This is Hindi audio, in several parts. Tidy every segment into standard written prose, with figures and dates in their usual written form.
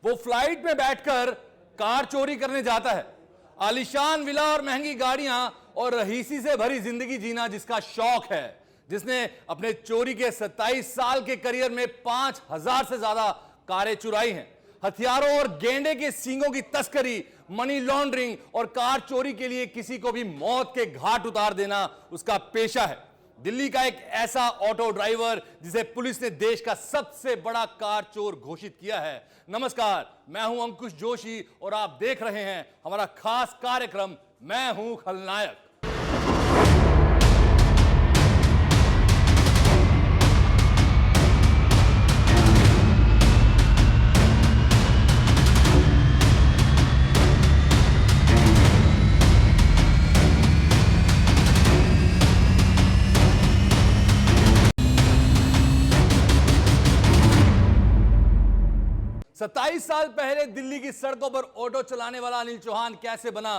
वो फ्लाइट में बैठकर कार चोरी करने जाता है। आलीशान विला और महंगी गाड़ियां और रहीसी से भरी जिंदगी जीना जिसका शौक है, जिसने अपने चोरी के 27 साल के करियर में 5000 से ज्यादा कारें चुराई हैं। हथियारों और गेंडे के सींगों की तस्करी, मनी लॉन्ड्रिंग और कार चोरी के लिए किसी को भी मौत के घाट उतार देना उसका पेशा है। दिल्ली का एक ऐसा ऑटो ड्राइवर जिसे पुलिस ने देश का सबसे बड़ा कार चोर घोषित किया है। नमस्कार, मैं हूं अंकुश जोशी और आप देख रहे हैं हमारा खास कार्यक्रम मैं हूं खलनायक। 27 साल पहले दिल्ली की सड़कों पर ऑटो चलाने वाला अनिल चौहान कैसे बना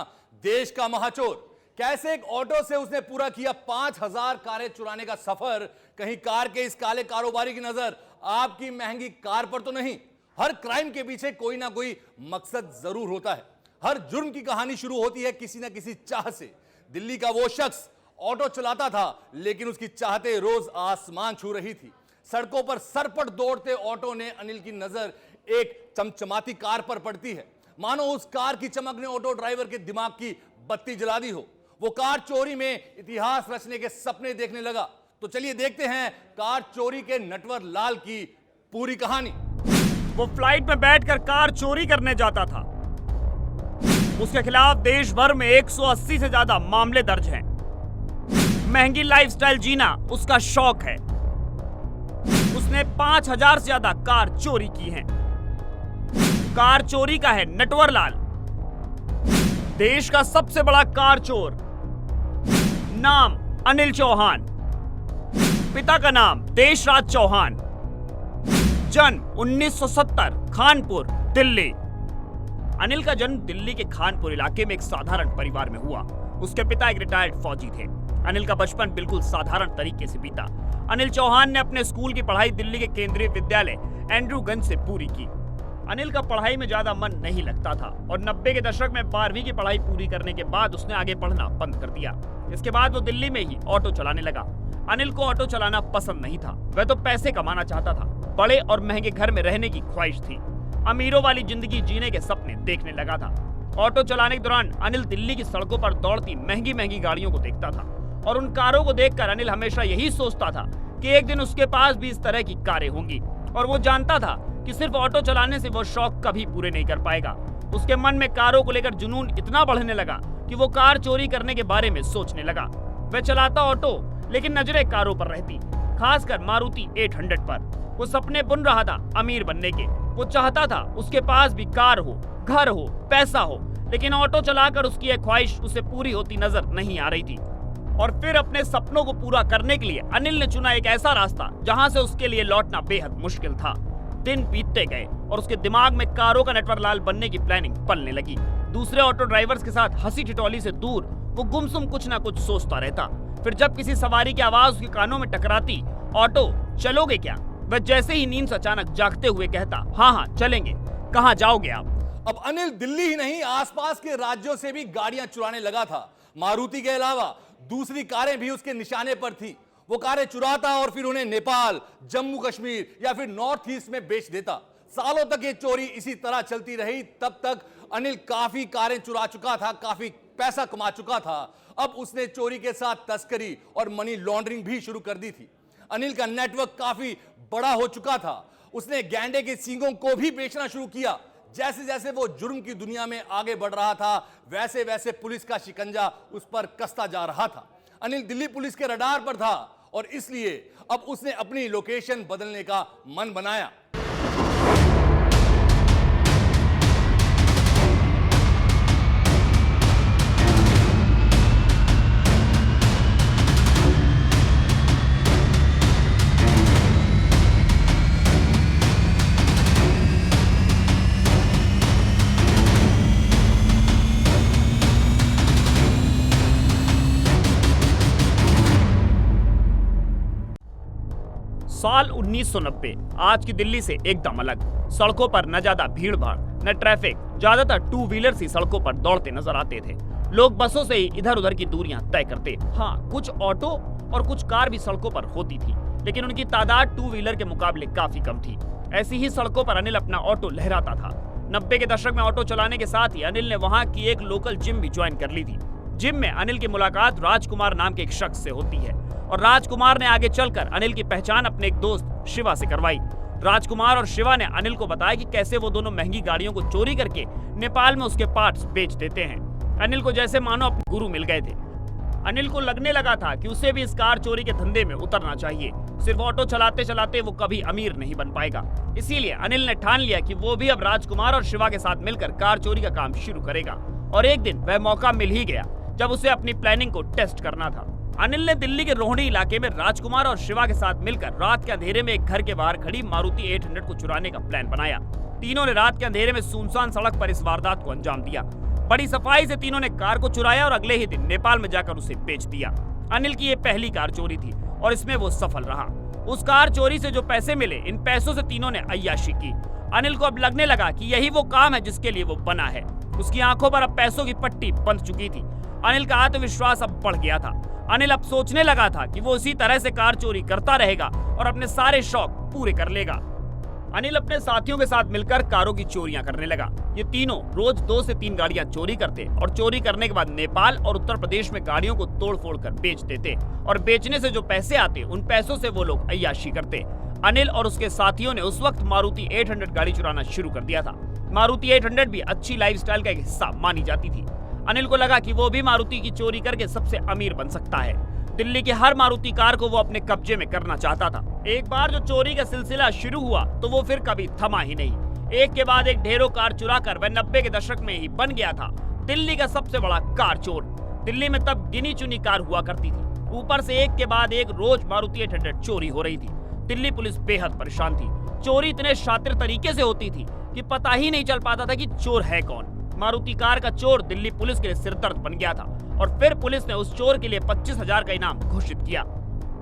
देश का महाचोर। कैसे एक ऑटो से उसने पूरा किया 5000 कारें चुराने का सफर। कहीं कार के इस काले कारोबारी की नजर आपकी महंगी कार पर तो नहीं। हर क्राइम के पीछे कोई ना कोई मकसद जरूर होता है। हर जुर्म की कहानी शुरू होती है किसी ना किसी चाह से। दिल्ली का वो शख्स ऑटो चलाता था, लेकिन उसकी चाहते रोज आसमान छू रही थी। सड़कों पर सरपट दौड़ते ऑटो ने अनिल की नजर एक चमचमाती कार पर पड़ती है। मानो उस कार की चमक ने ऑटो ड्राइवर के दिमाग की बत्ती जला दी हो। वो कार चोरी में इतिहास रचने के सपने देखने लगा। तो चलिए देखते हैं कार चोरी के नटवर लाल की पूरी कहानी। वो फ्लाइट में बैठकर कार चोरी करने जाता था। उसके खिलाफ देश भर में 180 से ज्यादा मामले दर्ज हैं। महंगी लाइफस्टाइल जीना उसका शौक है। उसने 5000 से ज्यादा कार चोरी की हैं। कार चोरी का है नटवर लाल, देश का सबसे बड़ा कार चोर। नाम अनिल चौहान, पिता का नाम देशराज चौहान, जन्म 1970, खानपुर, दिल्ली। अनिल का जन्म दिल्ली के खानपुर इलाके में एक साधारण परिवार में हुआ। उसके पिता एक रिटायर्ड फौजी थे। अनिल का बचपन बिल्कुल साधारण तरीके से बीता। अनिल चौहान ने अपने स्कूल की पढ़ाई दिल्ली के केंद्रीय विद्यालय एंड्रूगंज से पूरी की। अनिल का पढ़ाई में ज्यादा मन नहीं लगता था और 90 के दशक में 12वीं की पढ़ाई पूरी करने के बाद उसने आगे पढ़ना बंद कर दिया। इसके बाद वो दिल्ली में ही ऑटो चलाने लगा। अनिल को ऑटो चलाना पसंद नहीं था। वह तो पैसे कमाना चाहता था। बड़े और महंगे घर में रहने की ख्वाहिश थी। अमीरों वाली जिंदगी जीने के सपने देखने लगा था। ऑटो चलाने के दौरान अनिल दिल्ली की सड़कों पर दौड़ती महंगी महंगी गाड़ियों को देखता था और उन कारों को देखकर अनिल हमेशा यही सोचता था कि एक दिन उसके पास भी इस तरह की कारें होंगी। और वो जानता था कि सिर्फ ऑटो चलाने से वो शौक कभी पूरे नहीं कर पाएगा। उसके मन में कारों को लेकर जुनून इतना बढ़ने लगा कि वो कार चोरी करने के बारे में सोचने लगा। वह चलाता ऑटो, लेकिन नजरें कारों पर रहती, खासकर मारुति 800 पर। वो सपने बुन रहा था अमीर बनने के। वो चाहता था उसके पास भी कार हो, घर हो, पैसा हो, लेकिन ऑटो चलाकर उसकी यह ख्वाहिश उसे पूरी होती नजर नहीं आ रही थी। और फिर अपने सपनों को पूरा करने के लिए अनिल ने चुना एक ऐसा रास्ता जहां से उसके लिए लौटना बेहद मुश्किल था। दिन बीतते गए और उसके दिमाग में कारों का नटवर लाल बनने की प्लानिंग पलने लगी। दूसरे ऑटो ड्राइवर्स के साथ हंसी ठिठोली से दूर वो गुमसुम कुछ ना कुछ सोचता रहता। फिर जब किसी सवारी की आवाज उसके कानों में टकराती, ऑटो चलोगे क्या? वह जैसे ही नींद से अचानक जागते हुए कहता, हाँ चलेंगे। कहाँ जाओगे आप? अब अनिल दिल्ली ही नहीं, आसपास के राज्यों से भी गाड़ियां चुराने लगा था। मारुति के अलावा दूसरी कारें भी उसके निशाने पर थी। वो कारें चुराता और फिर उन्हें नेपाल, जम्मू कश्मीर या फिर नॉर्थ ईस्ट में बेच देता। सालों तक ये चोरी इसी तरह चलती रही। तब तक अनिल काफी कारें चुरा चुका था, काफी पैसा कमा चुका था। अब उसने चोरी के साथ तस्करी और मनी लॉन्ड्रिंग भी शुरू कर दी थी। अनिल का नेटवर्क काफी बड़ा हो चुका था। उसने गैंडे के सींगों को भी बेचना शुरू किया। जैसे जैसे वो जुर्म की दुनिया में आगे बढ़ रहा था, वैसे वैसे पुलिस का शिकंजा उस पर कसता जा रहा था। अनिल दिल्ली पुलिस के रडार पर था और इसलिए अब उसने अपनी लोकेशन बदलने का मन बनाया। साल 1990 आज की दिल्ली से एकदम अलग। सड़कों पर न ज्यादा भीड़ भाड़ न ट्रैफिक, ज्यादातर टू व्हीलर्स ही सड़कों पर दौड़ते नजर आते थे। लोग बसों से ही इधर उधर की दूरियां तय करते। हाँ, कुछ ऑटो और कुछ कार भी सड़कों पर होती थी, लेकिन उनकी तादाद टू व्हीलर के मुकाबले काफी कम थी। ऐसी ही सड़कों पर अनिल अपना ऑटो लहराता था। 90 के दशक में ऑटो चलाने के साथ ही अनिल ने वहाँ की एक लोकल जिम भी ज्वाइन कर ली थी। जिम में अनिल की मुलाकात राजकुमार नाम के एक शख्स से होती है और राजकुमार ने आगे चलकर अनिल की पहचान अपने एक दोस्त शिवा से करवाई। राजकुमार और शिवा ने अनिल को बताया कि कैसे वो दोनों महंगी गाड़ियों को चोरी करके नेपाल में उसके पार्ट्स बेच देते हैं। अनिल को जैसे मानो अपने गुरु मिल गए थे। अनिल को लगने लगा था कि उसे भी इस कार चोरी के धंधे में उतरना चाहिए। सिर्फ ऑटो चलाते चलाते वो कभी अमीर नहीं बन पाएगा। इसीलिए अनिल ने ठान लिया कि वो भी अब राजकुमार और शिवा के साथ मिलकर कार चोरी का काम शुरू करेगा। और एक दिन वह मौका मिल ही गया जब उसे अपनी प्लानिंग को टेस्ट करना था। अनिल ने दिल्ली के रोहिणी इलाके में राजकुमार और शिवा के साथ मिलकर रात के अंधेरे में एक घर के बाहर खड़ी मारुति 800 को चुराने का प्लान बनाया। तीनों ने रात के अंधेरे में सुनसान सड़क पर इस वारदात को अंजाम दिया। बड़ी सफाई से तीनों ने कार को चुराया और अगले ही दिन नेपाल में जाकर उसे बेच दिया। अनिल की ये पहली कार चोरी थी और इसमें वो सफल रहा। उस कार चोरी से जो पैसे मिले, इन पैसों से तीनों ने अय्याशी की। अनिल को अब लगने लगा कि यही वो काम है जिसके लिए वो बना है। उसकी आंखों पर अब पैसों की पट्टी बंध चुकी थी। अनिल का आत्मविश्वास अब बढ़ गया था। अनिल अब सोचने लगा था कि वो इसी तरह से कार चोरी करता रहेगा और अपने सारे शौक पूरे कर लेगा। अनिल अपने साथियों के साथ मिलकर कारों की चोरियां करने लगा। ये तीनों रोज 2 से 3 गाड़ियां चोरी करते और चोरी करने के बाद नेपाल और उत्तर प्रदेश में गाड़ियों को तोड़ फोड़ कर बेच देते और बेचने से जो पैसे आते उन पैसों से वो लोग अय्याशी करते। अनिल और उसके साथियों ने उस वक्त मारुति 800 गाड़ी चुराना शुरू कर दिया था। मारुति 800 भी अच्छी लाइफस्टाइल का एक हिस्सा मानी जाती थी। अनिल को लगा कि वो भी मारुति की चोरी करके सबसे अमीर बन सकता है। दिल्ली की हर मारुति कार को वो अपने कब्जे में करना चाहता था। एक बार जो चोरी का सिलसिला शुरू हुआ तो वो फिर कभी थमा ही नहीं। एक के बाद एक ढेरों कार चुराकर वह 90 के दशक में ही बन गया था दिल्ली का सबसे बड़ा कार चोर। दिल्ली में तब गिनी चुनी कार हुआ करती थी। ऊपर से एक के बाद एक रोज मारुति 800 चोरी हो रही थी। दिल्ली पुलिस बेहद परेशान थी। चोरी इतने शातिर तरीके से होती थी कि पता ही नहीं चल पाता था कि चोर है कौन। मारुति कार का चोर दिल्ली पुलिस के लिए सिरदर्द बन गया था और फिर पुलिस ने उस चोर के लिए 25,000 का इनाम घोषित किया।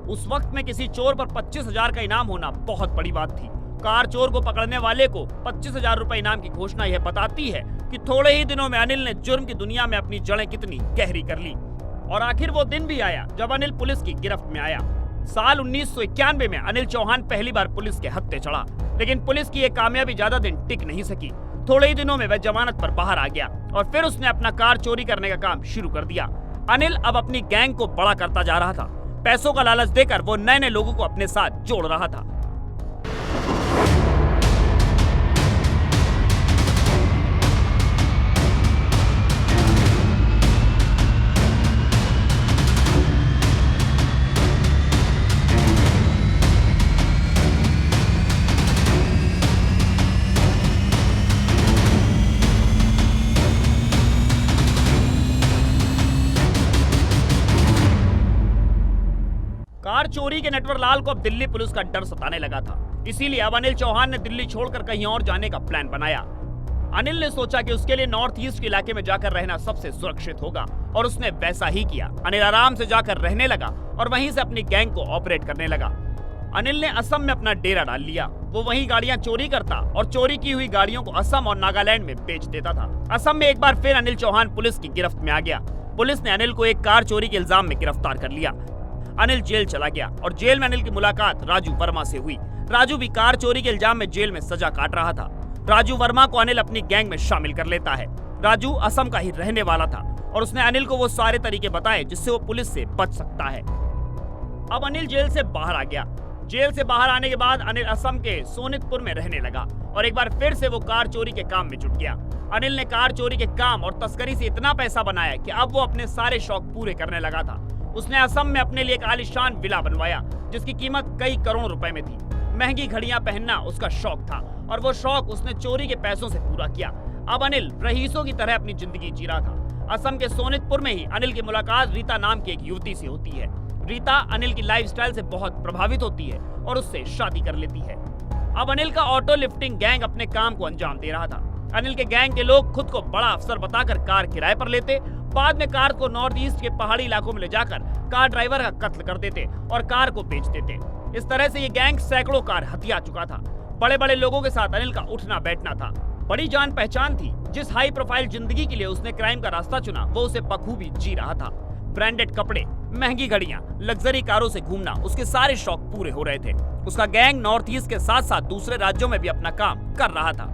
उस वक्त में किसी चोर पर 25,000 का इनाम होना बहुत बड़ी बात थी। कार चोर को पकड़ने वाले को 25,000 रुपए इनाम की घोषणा यह बताती है कि थोड़े ही दिनों में अनिल ने जुर्म की दुनिया में अपनी जड़ें कितनी गहरी कर ली। और आखिर वो दिन भी आया जब अनिल पुलिस की गिरफ्त में आया। साल 1991 में अनिल चौहान पहली बार पुलिस के हत्थे चढ़ा, लेकिन पुलिस की ये कामयाबी ज्यादा दिन टिक नहीं सकी। थोड़े ही दिनों में वह जमानत पर बाहर आ गया और फिर उसने अपना कार चोरी करने का काम शुरू कर दिया। अनिल अब अपनी गैंग को बड़ा करता जा रहा था। पैसों का लालच देकर वो नए नए लोगों को अपने साथ जोड़ रहा था। कार चोरी के नटवर लाल को अब दिल्ली पुलिस का डर सताने लगा था। इसीलिए अब अनिल चौहान ने दिल्ली छोड़कर कहीं और जाने का प्लान बनाया। अनिल ने सोचा कि उसके लिए नॉर्थ ईस्ट के इलाके में जाकर रहना सबसे सुरक्षित होगा और उसने वैसा ही किया। अनिल आराम से जाकर रहने लगा और वहीं से अपनी गैंग को ऑपरेट करने लगा। अनिल ने असम में अपना डेरा डाल लिया। वो वहीं गाड़ियां चोरी करता और चोरी की हुई गाड़ियों को असम और नागालैंड में बेच देता था। असम में एक बार फिर अनिल चौहान पुलिस की गिरफ्त में आ गया। पुलिस ने अनिल को एक कार चोरी के इल्जाम में गिरफ्तार कर लिया। अनिल जेल चला गया और जेल में अनिल की मुलाकात राजू वर्मा से हुई। राजू भी कार चोरी के इल्जाम में जेल में सजा काट रहा था। राजू वर्मा को अनिल अपनी गैंग में शामिल कर लेता है। राजू असम का ही रहने वाला था और उसने अनिल को वो सारे तरीके बताए जिससे वो पुलिस से बच सकता है। अब अनिल जेल से बाहर आ गया। जेल से बाहर आने के बाद अनिल असम के सोनितपुर में रहने लगा और एक बार फिर से वो कार चोरी के काम में जुट गया। अनिल ने कार चोरी के काम और तस्करी से इतना पैसा बनाया कि अब वो अपने सारे शौक पूरे करने लगा था। उसने असम में अपने लिए एक आलीशान विला बनवाया जिसकी कीमत कई करोड़ रुपए में थी। महंगी घड़ियां पहनना उसका शौक था और वो शौक उसने चोरी के पैसों से पूरा किया। अब अनिल रईसों की तरह अपनी जिंदगी जी रहा था। असम के सोनितपुर में ही अनिल की मुलाकात रीता नाम की एक युवती से होती है। रीता अनिल की लाइफस्टाइल से बहुत प्रभावित होती है और उससे शादी कर लेती है। अब अनिल का ऑटो लिफ्टिंग गैंग अपने काम को अंजाम दे रहा था। अनिल के गैंग के लोग खुद को बड़ा अफसर बताकर कार किराए पर लेते, बाद में कार को नॉर्थ ईस्ट के पहाड़ी इलाकों में ले जाकर कार ड्राइवर का कत्ल कर देते और कार को बेच देते। इस तरह से ये गैंग सैकड़ों कार हथिया चुका था। बड़े बड़े लोगों के साथ अनिल का उठना बैठना था। बड़ी जान पहचान थी। जिस हाई प्रोफाइल जिंदगी के लिए उसने क्राइम का रास्ता चुना वो उसे बखूबी जी रहा था। ब्रांडेड कपड़े, महंगी घड़ियां, लग्जरी कारों से घूमना, उसके सारे शौक पूरे हो रहे थे। उसका गैंग नॉर्थ ईस्ट के साथ साथ दूसरे राज्यों में भी अपना काम कर रहा था।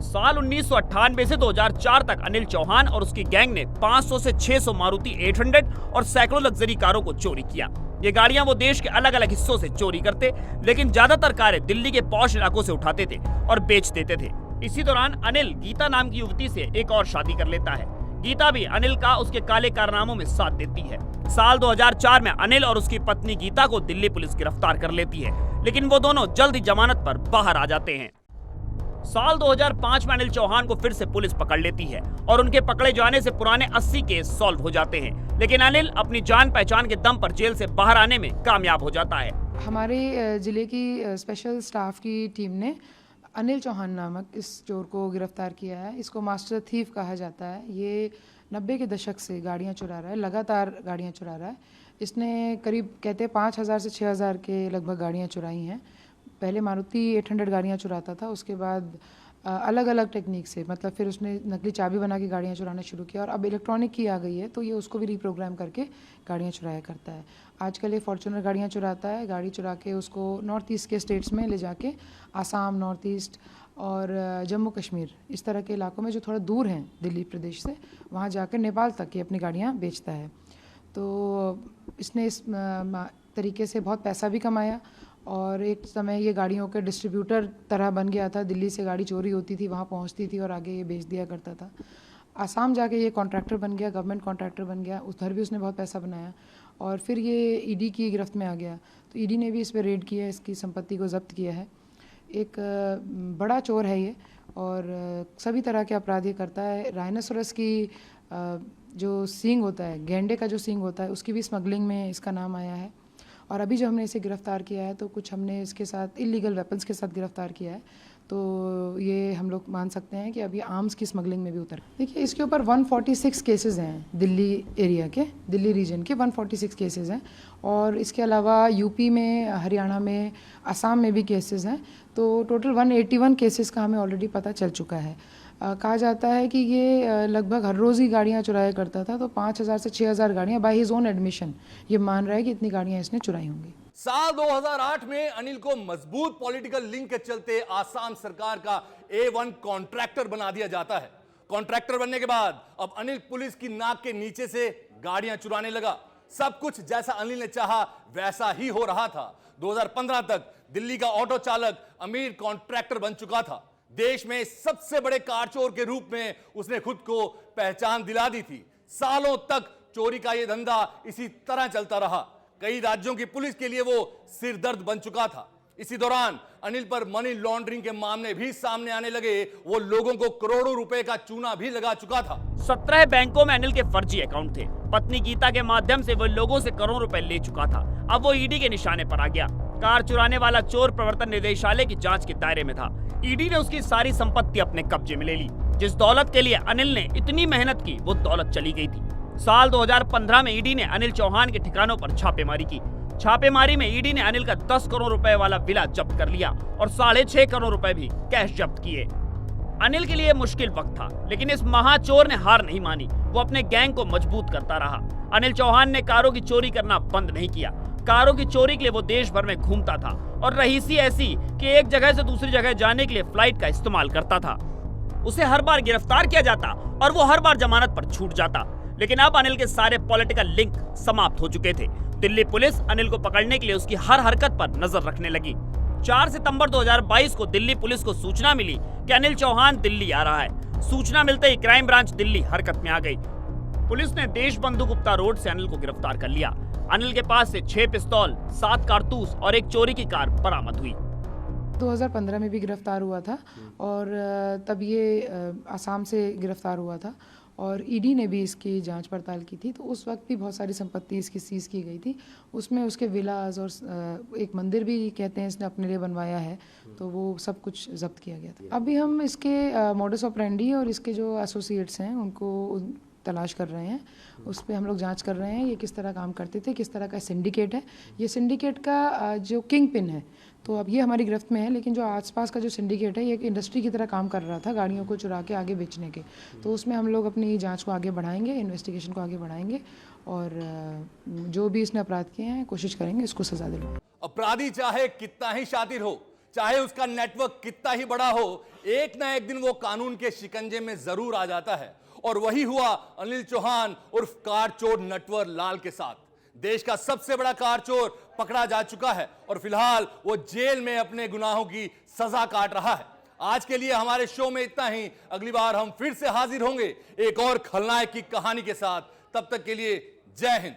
साल 1998 से 2004 तक अनिल चौहान और उसकी गैंग ने 500 से 600 मारुति 800 और सैकड़ों लग्जरी कारों को चोरी किया। ये गाड़ियां वो देश के अलग अलग हिस्सों से चोरी करते, लेकिन ज्यादातर कारें दिल्ली के पॉश इलाकों से उठाते थे और बेच देते थे। इसी दौरान अनिल गीता नाम की युवती से एक और शादी कर लेता है। गीता भी अनिल का उसके काले कारनामों में साथ देती है। साल 2004 में अनिल और उसकी पत्नी गीता को दिल्ली पुलिस गिरफ्तार कर लेती है, लेकिन वो दोनों जल्द ही जमानत पर बाहर आ जाते हैं। साल 2005 में अनिल चौहान को फिर से पुलिस पकड़ लेती है और उनके पकड़े जाने से पुराने 80 केस सॉल्व हो जाते हैं, लेकिन अनिल अपनी जान पहचान के दम पर जेल से बाहर आने में कामयाब हो जाता है। हमारे जिले की स्पेशल स्टाफ की टीम ने अनिल चौहान नामक इस चोर को गिरफ्तार किया है। इसको मास्टर थीफ कहा जाता है। ये 90 के दशक से गाड़ियाँ चुरा रहा है, लगातार गाड़ियाँ चुरा रहा है। इसने करीब कहते हैं 5000 से 6000 के लगभग गाड़ियाँ चुराई हैं। पहले मारुति 800 गाड़ियाँ चुराता था, उसके बाद अलग अलग टेक्निक से, मतलब फिर उसने नकली चाबी बना के गाड़ियाँ चुराना शुरू किया और अब इलेक्ट्रॉनिक की आ गई है तो ये उसको भी रीप्रोग्राम करके गाड़ियाँ चुराया करता है। आजकल ये फॉर्च्यूनर गाड़ियाँ चुराता है। गाड़ी चुरा के उसको नॉर्थ ईस्ट के स्टेट्स में ले जाके आसाम, नॉर्थ ईस्ट और जम्मू कश्मीर इस तरह के इलाकों में जो थोड़ा दूर हैं दिल्ली प्रदेश से, वहाँ जाकर नेपाल तक ये अपनी गाड़ियाँ बेचता है। तो इसने इस तरीके से बहुत पैसा भी कमाया और एक समय ये गाड़ियों के डिस्ट्रीब्यूटर तरह बन गया था। दिल्ली से गाड़ी चोरी होती थी, वहाँ पहुँचती थी और आगे ये बेच दिया करता था। आसाम जाके ये कॉन्ट्रैक्टर बन गया, गवर्नमेंट कॉन्ट्रैक्टर बन गया। उधर भी उसने बहुत पैसा बनाया और फिर ये ईडी की गिरफ्त में आ गया। तो ईडी ने भी इस पर रेड किया है, इसकी संपत्ति को जब्त किया है। एक बड़ा चोर है ये और सभी तरह के अपराध ये करता है। राइनोसोरस की जो सींग होता है, गैंडे का जो सींग होता है, उसकी भी स्मगलिंग में इसका नाम आया है। और अभी जो हमने इसे गिरफ्तार किया है तो कुछ हमने इसके साथ इलीगल वेपन्स के साथ गिरफ्तार किया है, तो ये हम लोग मान सकते हैं कि अभी आर्म्स की स्मगलिंग में भी उतर। देखिए, इसके ऊपर 146 केसेस हैं दिल्ली एरिया के, दिल्ली रीजन के 146 केसेस हैं और इसके अलावा यूपी में, हरियाणा में, असम में भी केसेस हैं। तो टोटल 181 केसेस का हमें ऑलरेडी पता चल चुका है। कहा जाता है कि ये लगभग हर रोज़ ही गाड़ियाँ चुराया करता था, तो 5000 से 6000 गाड़ियाँ बाय हिज ओन एडमिशन ये मान रहा है कि इतनी गाड़ियाँ इसने चुराई होंगी। साल 2008 में अनिल को मजबूत पॉलिटिकल लिंक के चलते आसाम सरकार का A1 कॉन्ट्रैक्टर बना दिया जाता है। कॉन्ट्रैक्टर बनने के बाद अब अनिल पुलिस की नाक के नीचे से गाड़ियां चुराने लगा। सब कुछ जैसा अनिल ने चाहा वैसा ही हो रहा था। 2015 तक दिल्ली का ऑटो चालक अमीर कॉन्ट्रैक्टर बन चुका था। देश में सबसे बड़े कार चोर के रूप में उसने खुद को पहचान दिला दी थी। सालों तक चोरी का यह धंधा इसी तरह चलता रहा। कई राज्यों की पुलिस के लिए वो सिरदर्द बन चुका था। इसी दौरान अनिल पर मनी लॉन्ड्रिंग के मामले भी सामने आने लगे। वो लोगों को करोड़ों रुपए का चूना भी लगा चुका था। 17 बैंकों में अनिल के फर्जी अकाउंट थे। पत्नी गीता के माध्यम से वो लोगों से करोड़ों रुपए ले चुका था। अब वो ईडी के निशाने पर आ गया। कार चुराने वाला चोर प्रवर्तन निदेशालय की जांच के दायरे में था। ईडी ने उसकी सारी संपत्ति अपने कब्जे में ले ली। जिस दौलत के लिए अनिल ने इतनी मेहनत की वो दौलत चली गई थी। साल 2015 में ईडी ने अनिल चौहान के ठिकानों पर छापेमारी की। छापेमारी में ईडी ने अनिल का 10 करोड़ रुपए वाला विला जब्त कर लिया और 6.5 करोड़ रुपए भी कैश जब्त किए। अनिल के लिए मुश्किल वक्त था, लेकिन इस महाचोर ने हार नहीं मानी। वो अपने गैंग को मजबूत करता रहा। अनिल चौहान ने कारों की चोरी करना बंद नहीं किया। कारों की चोरी के लिए वो देश भर में घूमता था और रहीसी ऐसी कि एक जगह से दूसरी जगह जाने के लिए फ्लाइट का इस्तेमाल करता था। उसे हर बार गिरफ्तार किया जाता और वो हर बार जमानत पर छूट जाता। लेकिन अब अनिल के सारे पॉलिटिकल लिंक समाप्त हो चुके थे। दिल्ली पुलिस अनिल को पकड़ने के लिए उसकी हर हरकत पर नजर रखने लगी। 4 सितंबर 2022 को दिल्ली पुलिस को सूचना मिली कि अनिल चौहान दिल्ली आ रहा है। सूचना मिलते ही क्राइम ब्रांच दिल्ली हरकत में आ गई। पुलिस ने देशबंधु गुप्ता रोड से अनिल को गिरफ्तार कर लिया। अनिल के पास से 6 पिस्तौल, 7 कारतूस और एक चोरी की कार बरामद हुई। 2015 में भी गिरफ्तार हुआ था और तब ये आसाम से गिरफ्तार हुआ था और ईडी ने भी इसकी जांच पड़ताल की थी। तो उस वक्त भी बहुत सारी संपत्ति इसकी सीज की गई थी। उसमें उसके विलास और एक मंदिर भी कहते हैं इसने अपने लिए बनवाया है, तो वो सब कुछ जब्त किया गया था। अभी हम इसके मोडस ऑपरेंडी और इसके जो एसोसिएट्स हैं उनको तलाश कर रहे हैं, उस पर हम लोग जांच कर रहे हैं ये किस तरह काम करते थे, किस तरह का सिंडिकेट है। ये सिंडिकेट का जो किंग पिन है, तो अब ये हमारी गिरफ्त में है, लेकिन जो आसपास का जो सिंडिकेट है ये एक इंडस्ट्री की तरह काम कर रहा था गाड़ियों को चुरा के आगे बेचने के। तो उसमें हम लोग अपनी जांच को आगे बढ़ाएंगे, इन्वेस्टिगेशन को आगे बढ़ाएंगे और जो भी इसने अपराध किए हैं कोशिश करेंगे इसको सजा दिलवाएं। अपराधी चाहे कितना ही शातिर हो, चाहे उसका नेटवर्क कितना ही बड़ा हो, एक ना एक दिन वो कानून के शिकंजे में जरूर आ जाता है। और वही हुआ अनिल चौहान उर्फ कार चोर नटवर लाल के साथ। देश का सबसे बड़ा कार चोर पकड़ा जा चुका है और फिलहाल वो जेल में अपने गुनाहों की सजा काट रहा है। आज के लिए हमारे शो में इतना ही। अगली बार हम फिर से हाजिर होंगे एक और खलनायक की कहानी के साथ। तब तक के लिए जय हिंद।